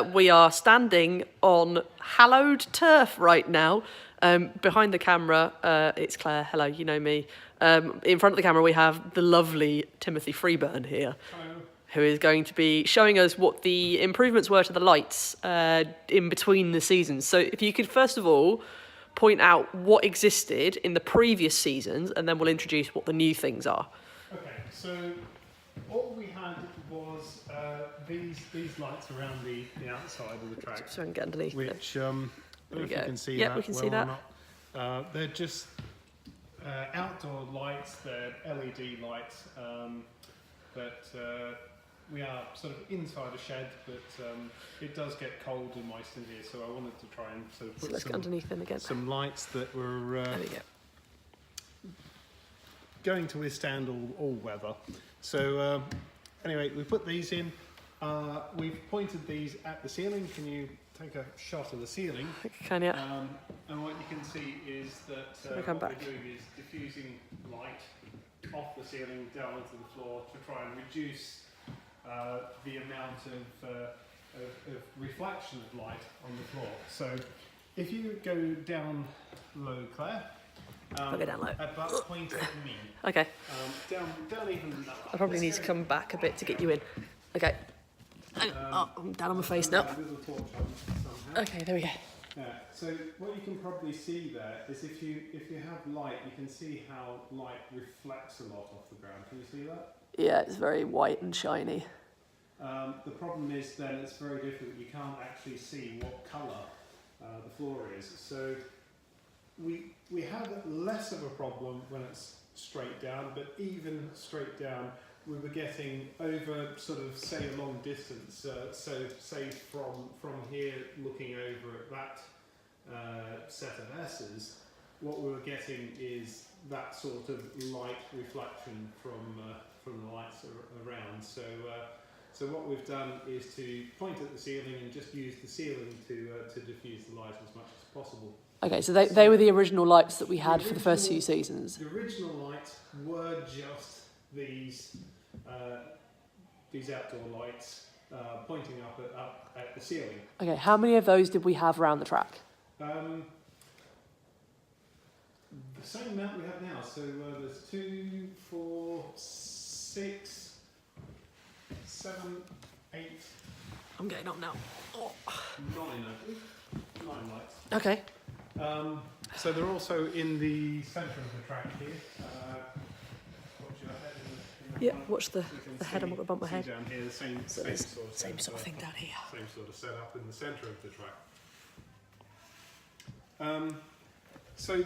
We are standing on hallowed turf right now. Behind the camera, it's Claire. Hello, you know me. In front of the camera, we have the lovely Timothy Freeburn here. Hello. Who is going to be showing us what the improvements were to the lights in between the seasons. So if you could first of all point out what existed in the previous seasons, and then we'll introduce what the new things are. Okay, so all we had was these lights around the outside of the track. So we can get underneath it. Which, I don't know if you can see yeah, that we can well see that. or not. They're just outdoor lights, they're LED lights, but we are sort of inside a shed, but it does get cold and moist in here, so I wanted to try and sort of put Get underneath them again. some lights that were There we go. going to withstand all weather. So anyway, we put these in. We've pointed these at the ceiling. Can you take a shot of the ceiling? Can you? And what you can see is that what we're doing is diffusing light off the ceiling down onto the floor to try and reduce the amount of reflection of light on the floor. So if you go down low, Claire. I'll go down low. About point at me. Okay. Down even lower. I probably need to come back a bit to get you in. Okay. I'm down on my face now. Okay, there we go. Yeah, so what you can probably see there is if you have light, you can see how light reflects a lot off the ground. Can you see that? Yeah, it's very white and shiny. The problem is then it's very difficult. You can't actually see what colour the floor is. So we have less of a problem when it's straight down, but even straight down, we were getting over sort of say a long distance. So say from here looking over at that set of S's, what we were getting is that sort of light reflection from the lights around. So what we've done is to point at the ceiling and just use the ceiling to diffuse the light as much as possible. Okay, so they were the original lights that we had for the first few seasons. The original lights were just these outdoor lights pointing up at the ceiling. Okay, how many of those did we have around the track? The same amount we have now. So there's 2, 4, 6, 7, 8. I'm getting up now. Oh. 9 lights. Okay. So they're also in the centre of the track here. Watch your head in the watch the head. I'm not going to bump my head. Down here, the same sort of thing down here. Same sort of setup in the centre of the track. So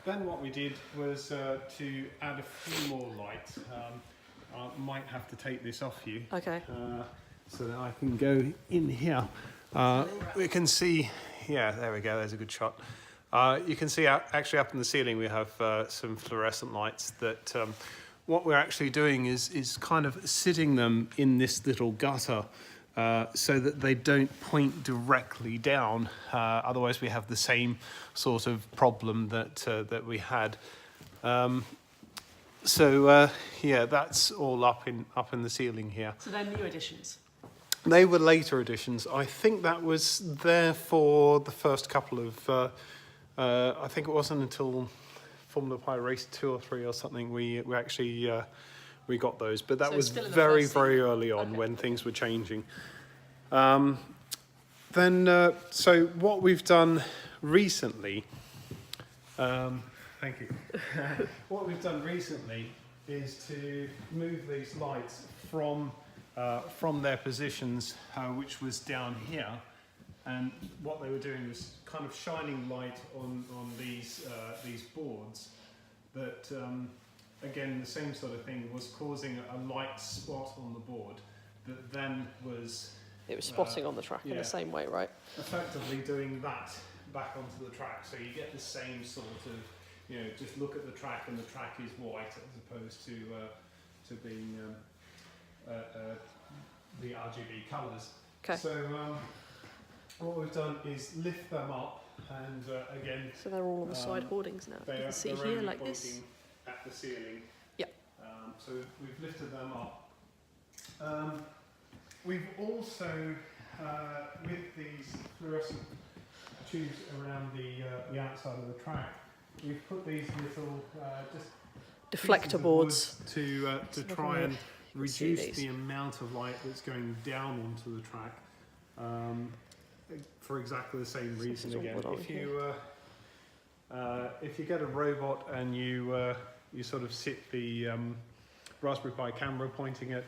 then what we did was to add a few more lights. I might have to take this off you. Okay. So that I can go in here. We can see, yeah, there we go, there's a good shot. You can see actually up in the ceiling we have some fluorescent lights that what we're actually doing is kind of sitting them in this little gutter so that they don't point directly down. Otherwise we have the same sort of problem that we had. Yeah, that's all up in the ceiling here. So they're new additions? They were later additions. I think that was there for the first couple of, I think it wasn't until Formula Pi Race 2 or 3 or something we actually we got those. But that was very early on when things were changing. So what we've done recently, thank you. What we've done recently is to move these lights from their positions, which was down here, and what they were doing was kind of shining light on these boards. That again, the same sort of thing was causing a light spot on the board that then was. It was spotting on the track in the same way, right? Effectively doing that back onto the track, so you get the same sort of, just look at the track and the track is white as opposed to being the RGB colours. Okay. So what we've done is lift them up, and again. So they're all on the side hoardings now. You can see here like this. At the ceiling. Yeah. So we've lifted them up. We've also with these fluorescent tubes around the outside of the track, we've put these little just Deflector pieces of boards. wood to try and see reduce these. the amount of light that's going down onto the track. For exactly the same reason is all again. wood on If you get a robot and you sort of sit the Raspberry Pi camera pointing at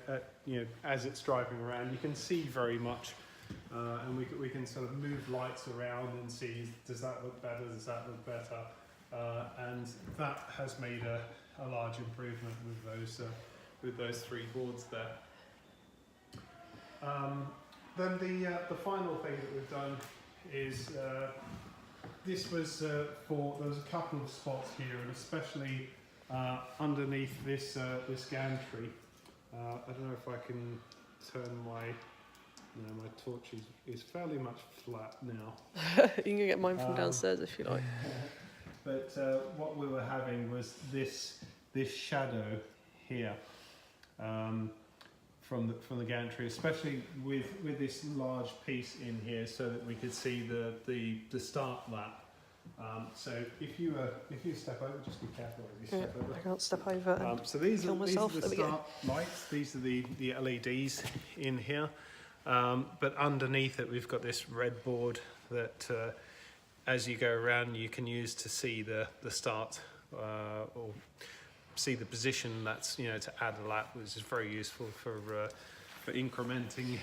as it's driving around, you can see very much, and we can sort of move lights around and see, does that look better, does that look better, and that has made a large improvement with those 3 boards there. Then the final thing that we've done is this was there was a couple of spots here, and especially underneath this gantry. I don't know if I can turn my torch is fairly much flat now. You can get mine from downstairs if you like. But what we were having was this shadow here. From the gantry, especially with this large piece in here, so that we could see the start lap. So if you step over, just be careful as you step over. I can't step over. And So these are the There we go. start lights. These are the LEDs in here. But underneath it, we've got this red board that, as you go around, you can use to see the start or see the position. That's to add a lap, which is very useful for incrementing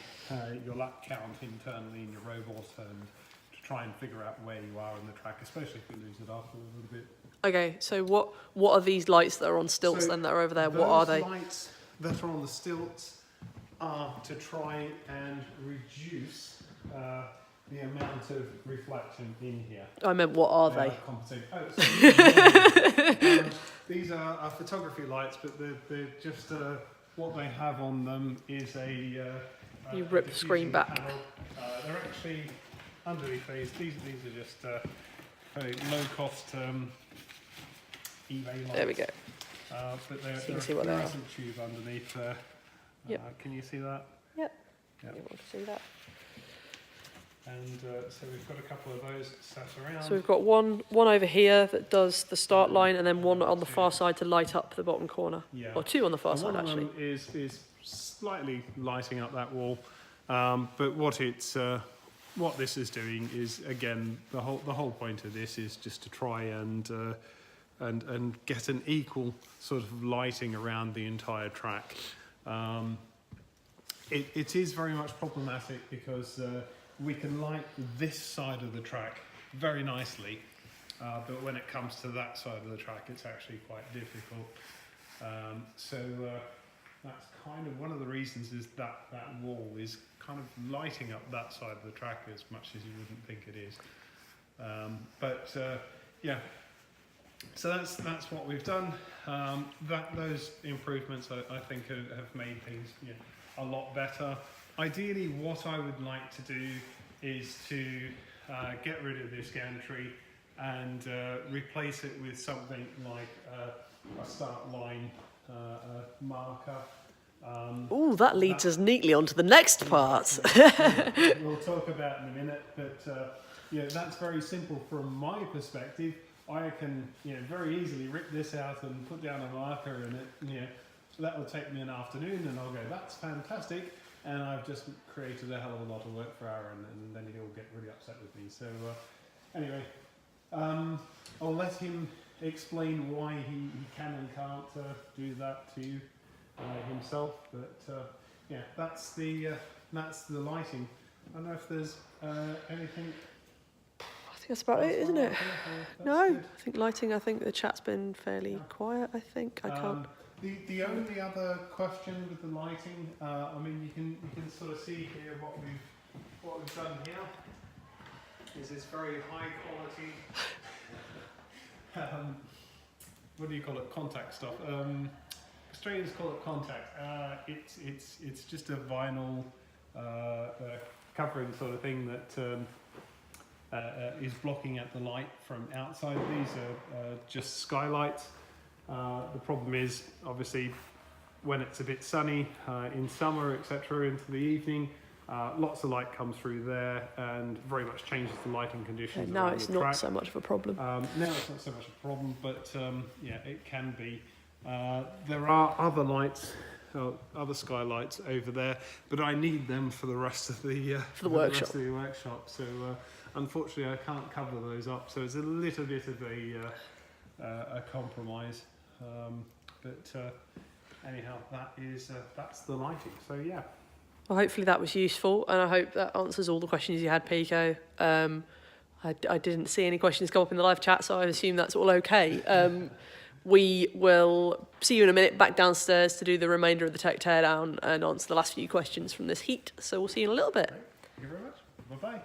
your lap count internally in your robot and to try and figure out where you are on the track, especially if you lose it after a little bit. Okay, so what are these lights that are on stilts then that are over there? What are they? Those lights that are on the stilts are to try and reduce the amount of reflection in here. I meant what are they? These are photography lights, but they're just what they have on them is You rip the screen diffusing back. panel. They're actually underneath these. These are just very low cost eBay lights. There we go. But they're So you can a see what they are. fluorescent tube underneath there. Yep. Can you see that? Yep. Yep. You want to see that? And so we've got a couple of those sat around. So we've got one over here that does the start line, and then one on the far side to light up the bottom corner. Yeah. Or 2 on the far And side one of actually. them is slightly lighting up that wall, but what this is doing is, again, the whole point of this is just to try and get an equal sort of lighting around the entire track. It is very much problematic because we can light this side of the track very nicely, but when it comes to that side of the track, it's actually quite difficult. So that's kind of one of the reasons is that wall is kind of lighting up that side of the track as much as you wouldn't think it is. Yeah. So that's what we've done. Those improvements I think have made things a lot better. Ideally, what I would like to do is to get rid of this gantry and replace it with something like a start line marker. Ooh, that leads us neatly onto the next part. We'll talk about in a minute, but that's very simple from my perspective. I can very easily rip this out and put down a marker, and that will take me an afternoon, and I'll go, that's fantastic, and I've just created a hell of a lot of work for Aaron, and then he'll get really upset with me. So anyway, I'll let him explain why he can and can't do that to himself, but that's the lighting. I don't know if there's anything. I think that's about it, isn't it? No, Good. I think lighting. I think the chat's been fairly quiet. I think I can't. The only other question with the lighting, I mean, you can sort of see here what we've done here is this very high quality. What do you call it? Contact stuff. Australians call it contact. It's just a vinyl covering sort of thing that is blocking out the light from outside. These are just skylights. The problem is, obviously, when it's a bit sunny in summer, etc., into the evening, Lots of light comes through there and very much changes the lighting conditions. Now around it's the not track. so much of a problem. Now it's not so much a problem, but yeah, it can be. There are other lights, other skylights over there, but I need them for the rest of the workshop. rest of the workshop. So unfortunately, I can't cover those up. So it's a little bit of a compromise. But anyhow, that's the lighting. So yeah. Well, hopefully that was useful, and I hope that answers all the questions you had, Pico. I didn't see any questions come up in the live chat, so I assume that's all okay. We will see you in a minute back downstairs to do the remainder of the tech teardown and answer the last few questions from this heat. So we'll see you in a little bit. Thank you very much. Bye-bye.